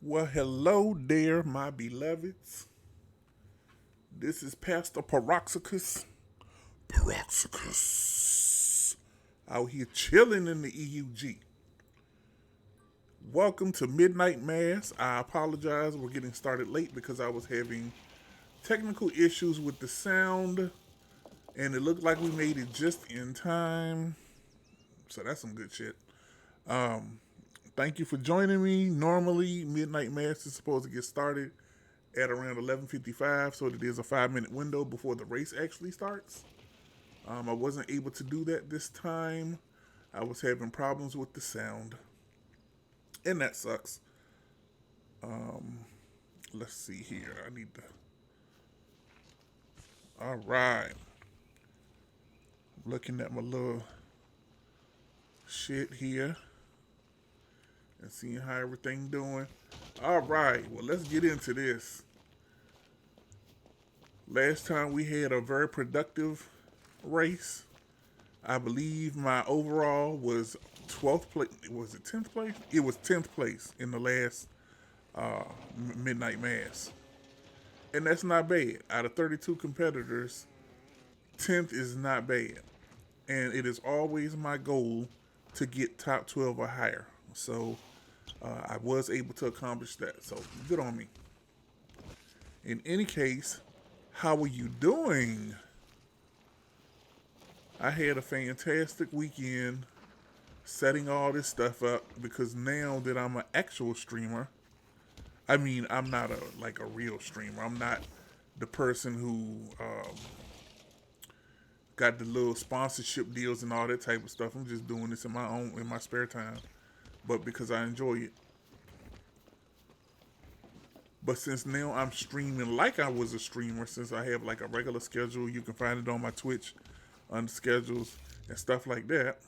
Well, hello there, my beloveds. This is Pastor Paroxycus. Paroxycus. Out here chilling in the EUG. Welcome to Midnight Mass. I apologize, we're getting started late because I was having technical issues with the sound, and it looked like we made it just in time. So that's some good shit. Um, Thank you for joining me. Normally, Midnight Mass is supposed to get started at around 11:55, so that there's a 5-minute window before the race actually starts. I wasn't able to do that this time. I was having problems with the sound, and that sucks. Let's see here. I need to. All right, looking at my little shit here and seeing how everything doing. All right, well, let's get into this. Last time we had a very productive race. I believe my overall was 12th place. Was it 10th place? It was 10th place in the last uh, Midnight Mass. And that's not bad. Out of 32 competitors, 10th is not bad. And it is always my goal to get top 12 or higher. So I was able to accomplish that. So good on me. In any case, how are you doing? I had a fantastic weekend setting all this stuff up because now that I'm an actual streamer, I mean I'm not a real streamer. I'm not the person who got the little sponsorship deals and all that type of stuff. I'm just doing this in my spare time, but because I enjoy it. But since now I'm streaming like I was a streamer, since I have like a regular schedule, you can find it on my Twitch on the schedules and stuff like that.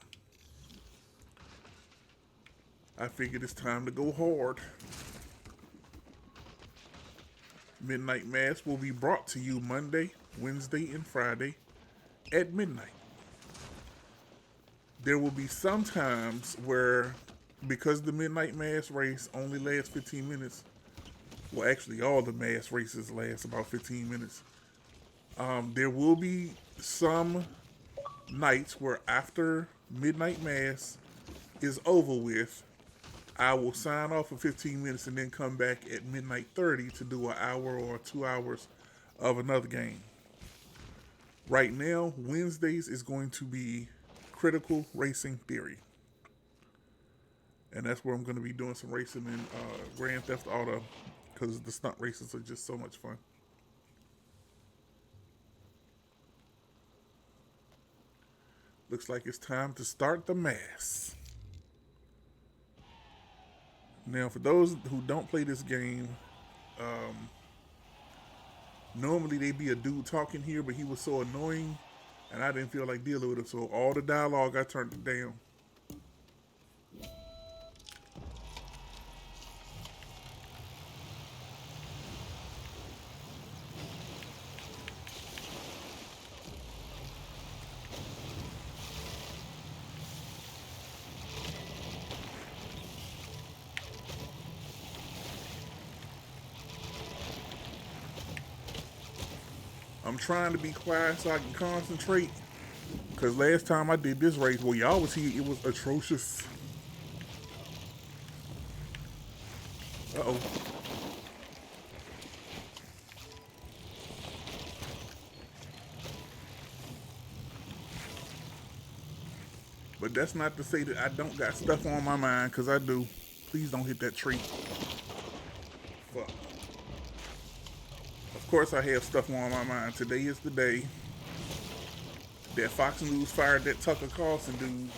I figured it's time to go hard. Midnight Mass will be brought to you Monday, Wednesday, and Friday at midnight. There will be some times where, because the Midnight Mass race only lasts 15 minutes, well, actually, all the mass races last about 15 minutes. There will be some nights where after Midnight Mass is over with, I will sign off for 15 minutes and then come back at midnight 30 to do an hour or 2 hours of another game. Right now, Wednesdays is going to be Critical Racing Theory. And that's where I'm going to be doing some racing in Grand Theft Auto because the stunt races are just so much fun. Looks like it's time to start the mass. Now, for those who don't play this game, normally they be a dude talking here, but he was so annoying, and I didn't feel like dealing with it. So all the dialogue, I turned it down. I'm trying to be quiet so I can concentrate. Cause last time I did this race, well, y'all was here, it was atrocious. Uh oh. But that's not to say that I don't got stuff on my mind, cause I do. Please don't hit that tree. Fuck. Of course I have stuff on my mind. Today is the day that Fox News fired that Tucker Carlson dude.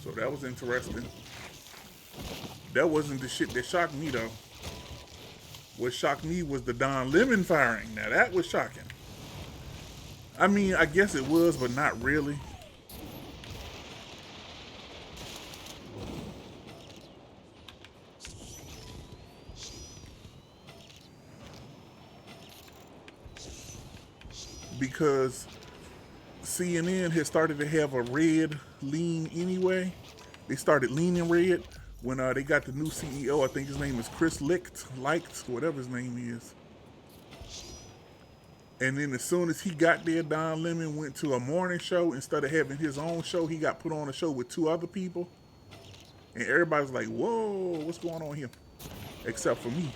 So that was interesting. That wasn't the shit that shocked me though. What shocked me was the Don Lemon firing. Now that was shocking. I mean, I guess it was, but not really. Because CNN had started to have a red lean anyway. They started leaning red when they got the new CEO. I think his name is Chris Licht, whatever his name is. And then as soon as he got there, Don Lemon went to a morning show. Instead of having his own show, he got put on a show with 2 other people. And everybody's like, whoa, what's going on here? Except for me.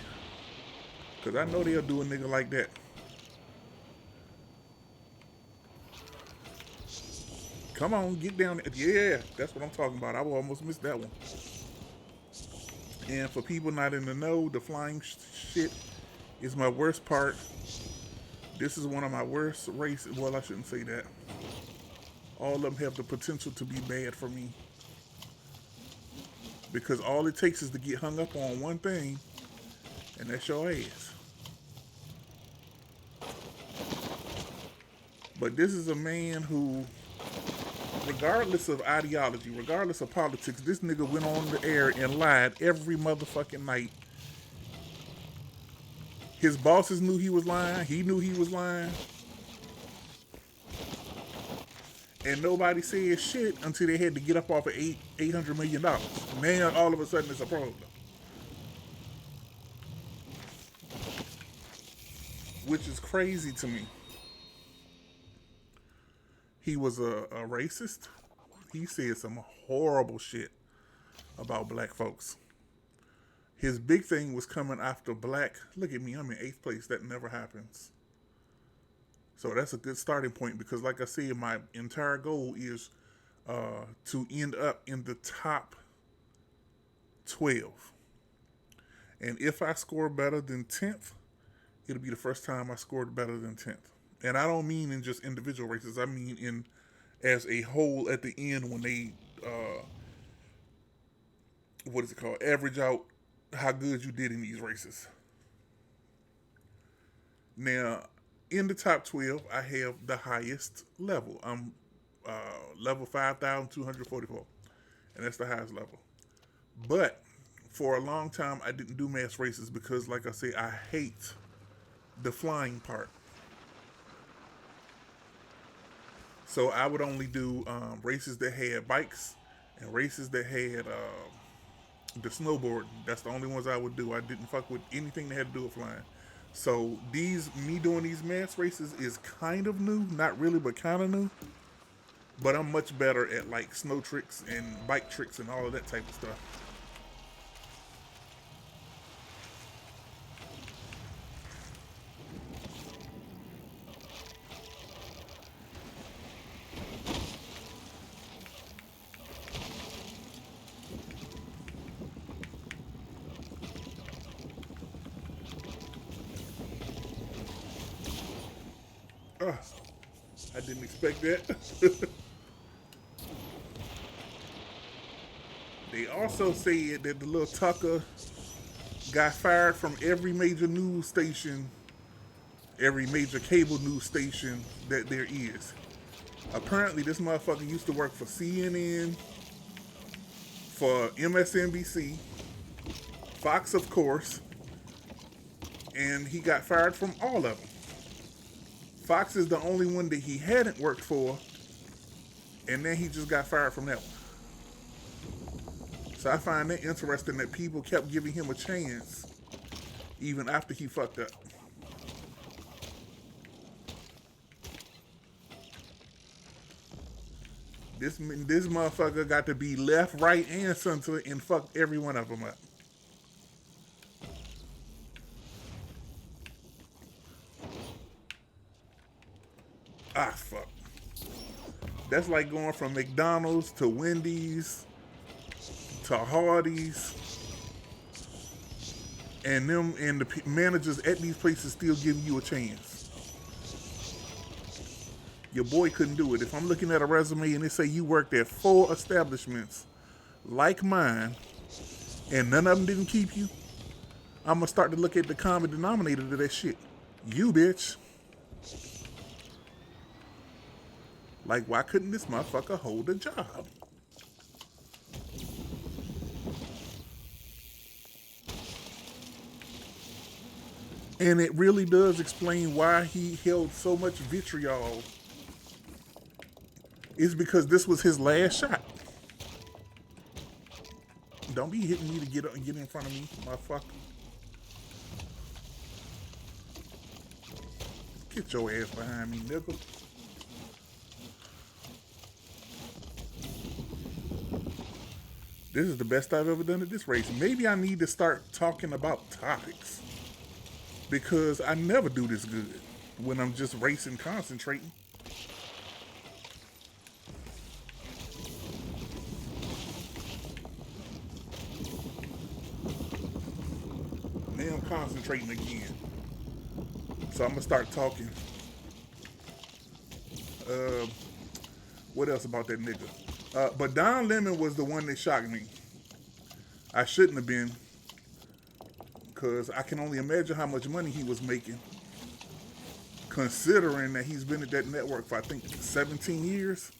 Because I know they'll do a nigga like that. Come on, get down there. Yeah, that's what I'm talking about. I almost missed that one. And for people not in the know, the flying shit is my worst part. This is one of my worst races. Well, I shouldn't say that. All of them have the potential to be bad for me. Because all it takes is to get hung up on one thing, and that's your ass. But this is a man who, regardless of ideology, regardless of politics, this nigga went on the air and lied every motherfucking night. His bosses knew he was lying. He knew he was lying. And nobody said shit until they had to get up off of $800 million. Now, all of a sudden, it's a problem. Which is crazy to me. He was a racist. He said some horrible shit about black folks. His big thing was coming after black. Look at me, I'm in 8th place. That never happens. So that's a good starting point because, like I said, my entire goal is to end up in the top 12. And if I score better than 10th, it'll be the first time I scored better than 10th. And I don't mean in just individual races. I mean in as a whole at the end when they, average out how good you did in these races. Now, in the top 12, I have the highest level. I'm level 5,244. And that's the highest level. But for a long time, I didn't do mass races because, like I say, I hate the flying part. So I would only do races that had bikes and races that had the snowboard. That's the only ones I would do. I didn't fuck with anything that had to do with flying. So me doing these mass races is kind of new. Not really, but kind of new. But I'm much better at like snow tricks and bike tricks and all of that type of stuff. I didn't expect that. They also said that the little Tucker got fired from every major news station, every major cable news station that there is. Apparently, this motherfucker used to work for CNN, for MSNBC, Fox, of course, and he got fired from all of them. Fox is the only one that he hadn't worked for, and then he just got fired from that one. So I find that interesting that people kept giving him a chance even after he fucked up. This motherfucker got to be left, right, and center and fucked every one of them up. Fuck. That's like going from McDonald's to Wendy's to Hardee's, and the managers at these places still giving you a chance. Your boy couldn't do it. If I'm looking at a resume and they say you worked at 4 establishments like mine, and none of them didn't keep you, I'm gonna start to look at the common denominator to that shit. You bitch. Like, why couldn't this motherfucker hold a job? And it really does explain why he held so much vitriol It's because this was his last shot. Don't be hitting me to get in front of me, motherfucker. Get your ass behind me, nigga. This is the best I've ever done at this race. Maybe I need to start talking about topics because I never do this good when I'm just racing, concentrating. Now I'm concentrating again. So I'm gonna start talking. Uh, what else about that nigga? But Don Lemon was the one that shocked me. I shouldn't have been, because I can only imagine how much money he was making, considering that he's been at that network for, I think, 17 years.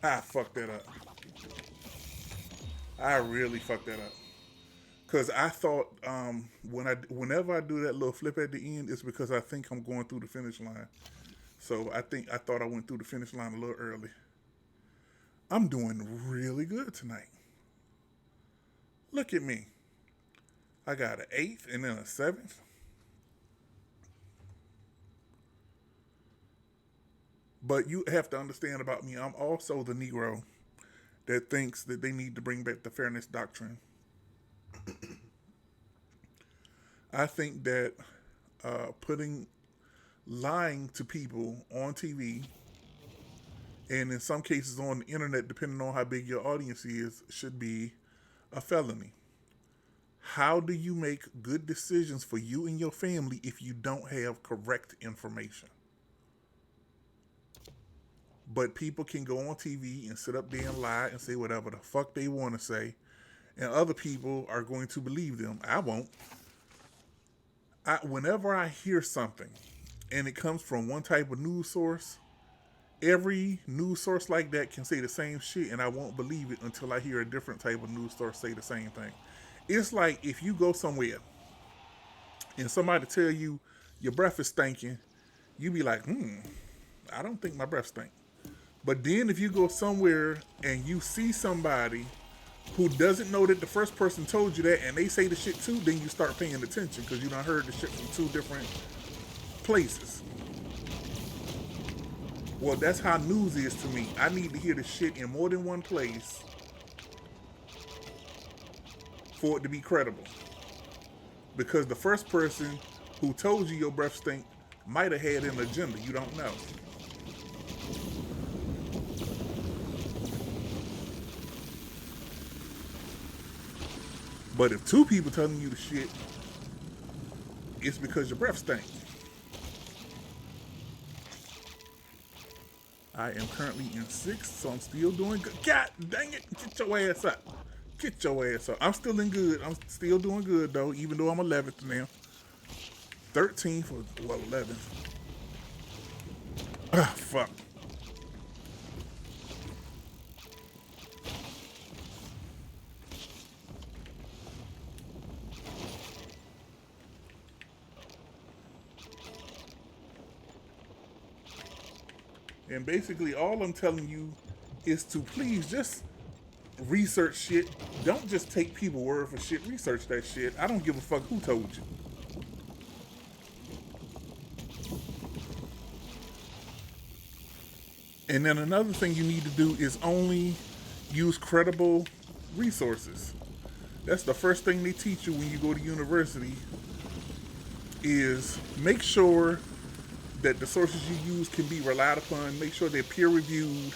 I fucked that up. I really fucked that up. Because I thought whenever I do that little flip at the end, it's because I think I'm going through the finish line. So I thought I went through the finish line a little early. I'm doing really good tonight. Look at me. I got an 8th and then a 7th. But you have to understand about me, I'm also the Negro that thinks that they need to bring back the fairness doctrine. I think that putting lying to people on TV and in some cases on the internet, depending on how big your audience is, should be a felony. How do you make good decisions for you and your family if you don't have correct information? But people can go on TV and sit up there and lie and say whatever the fuck they want to say, and other people are going to believe them. I won't. Whenever I hear something and it comes from one type of news source, every news source like that can say the same shit and I won't believe it until I hear a different type of news source say the same thing. It's like if you go somewhere and somebody tell you your breath is stinking, you be like, I don't think my breath stink. But then if you go somewhere and you see somebody who doesn't know that the first person told you that and they say the shit too, then you start paying attention because you done heard the shit from 2 different places. Well, that's how news is to me. I need to hear the shit in more than one place for it to be credible. Because the first person who told you your breath stink might have had an agenda. You don't know. But if 2 people telling you the shit, it's because your breath stink. I am currently in 6th, so I'm still doing good. God dang it, get your ass up. Get your ass up. I'm still in good. I'm still doing good, though, even though I'm 11th now. 13th, or 11th. Ah, fuck. And basically, all I'm telling you is to please just research shit. Don't just take people's word for shit. Research that shit. I don't give a fuck who told you. And then another thing you need to do is only use credible resources. That's the first thing they teach you when you go to university is make sure that the sources you use can be relied upon. Make sure they're peer reviewed.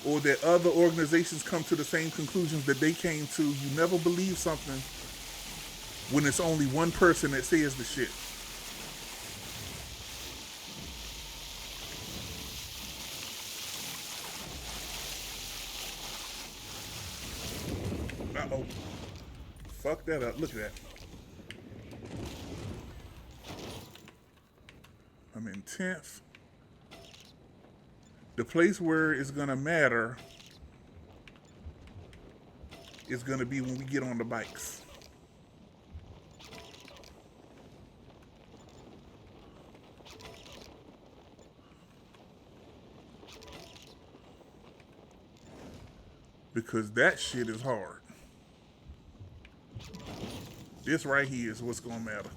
Or that other organizations come to the same conclusions that they came to. You never believe something when it's only one person that says the shit. Uh-oh. Fuck that up. Look at that. I'm in 10th. The place where it's going to matter is going to be when we get on the bikes. because that shit is hard. This right here is what's gonna matter.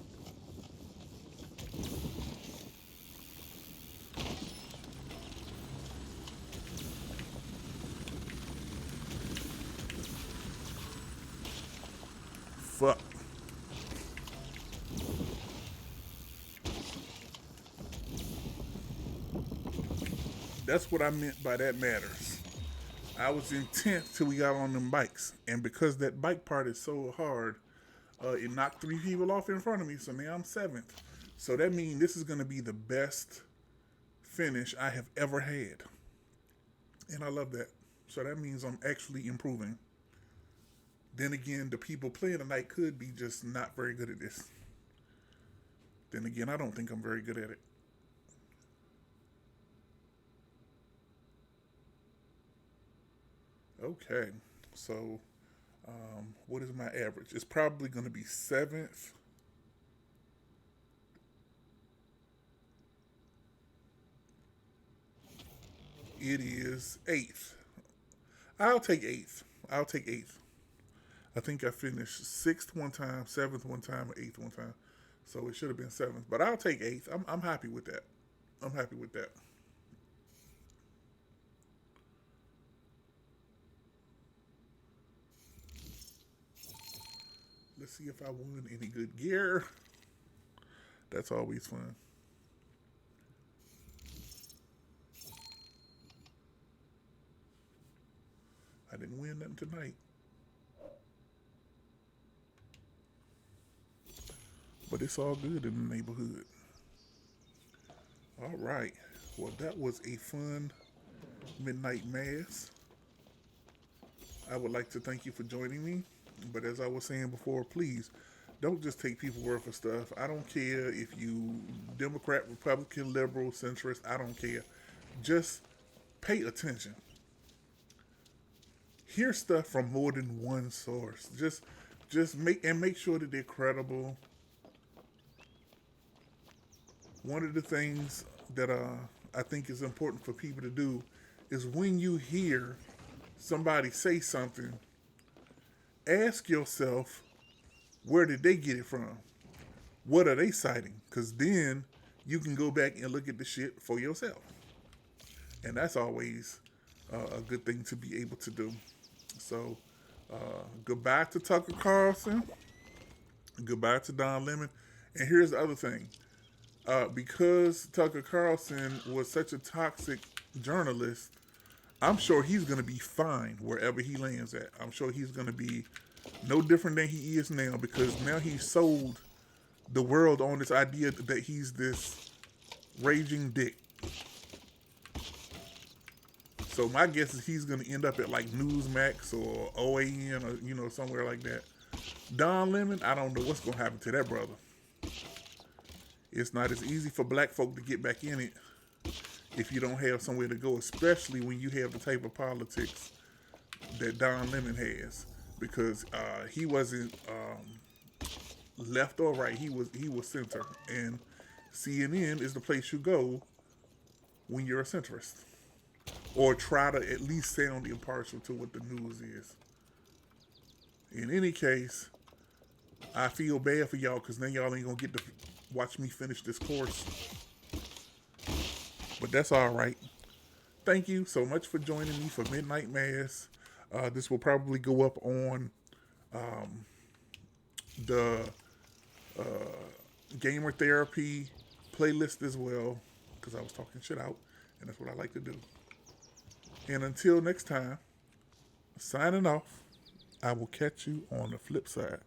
Fuck. That's what I meant by that matters. I was in 10th till we got on them bikes. And because that bike part is so hard, it knocked 3 people off in front of me. So now I'm 7th. So that means this is going to be the best finish I have ever had. And I love that. So that means I'm actually improving. Then again, the people playing tonight could be just not very good at this. Then again, I don't think I'm very good at it. Okay, so what is my average? It's probably going to be 7th. It is 8th. I'll take 8th. I'll take 8th. I think I finished 6th one time, 7th one time, or 8th one time. So it should have been 7th. But I'll take 8th. I'm happy with that. I'm happy with that. Let's see if I won any good gear. That's always fun. I didn't win nothing tonight. But it's all good in the neighborhood. All right. Well, that was a fun midnight mass. I would like to thank you for joining me. But as I was saying before, please don't just take people's word for stuff. I don't care if you Democrat, Republican, liberal, centrist. I don't care. Just pay attention. Hear stuff from more than one source. Just make sure that they're credible. One of the things that I think is important for people to do is when you hear somebody say something, ask yourself, where did they get it from? What are they citing? Because then you can go back and look at the shit for yourself. And that's always a good thing to be able to do. So, goodbye to Tucker Carlson. Goodbye to Don Lemon. And here's the other thing. Because Tucker Carlson was such a toxic journalist, I'm sure he's going to be fine wherever he lands at. I'm sure he's going to be no different than he is now because now he's sold the world on this idea that he's this raging dick. So my guess is he's going to end up at like Newsmax or OAN or somewhere like that. Don Lemon, I don't know what's going to happen to that brother. It's not as easy for black folk to get back in it if you don't have somewhere to go, especially when you have the type of politics that Don Lemon has, because he wasn't left or right. He was center, and CNN is the place you go when you're a centrist, or try to at least sound impartial to what the news is. In any case, I feel bad for y'all because then y'all ain't gonna get to watch me finish this course. But that's all right. Thank you so much for joining me for Midnight Mass. This will probably go up on the Gamer Therapy playlist as well, because I was talking shit out, and that's what I like to do. And until next time, signing off. I will catch you on the flip side.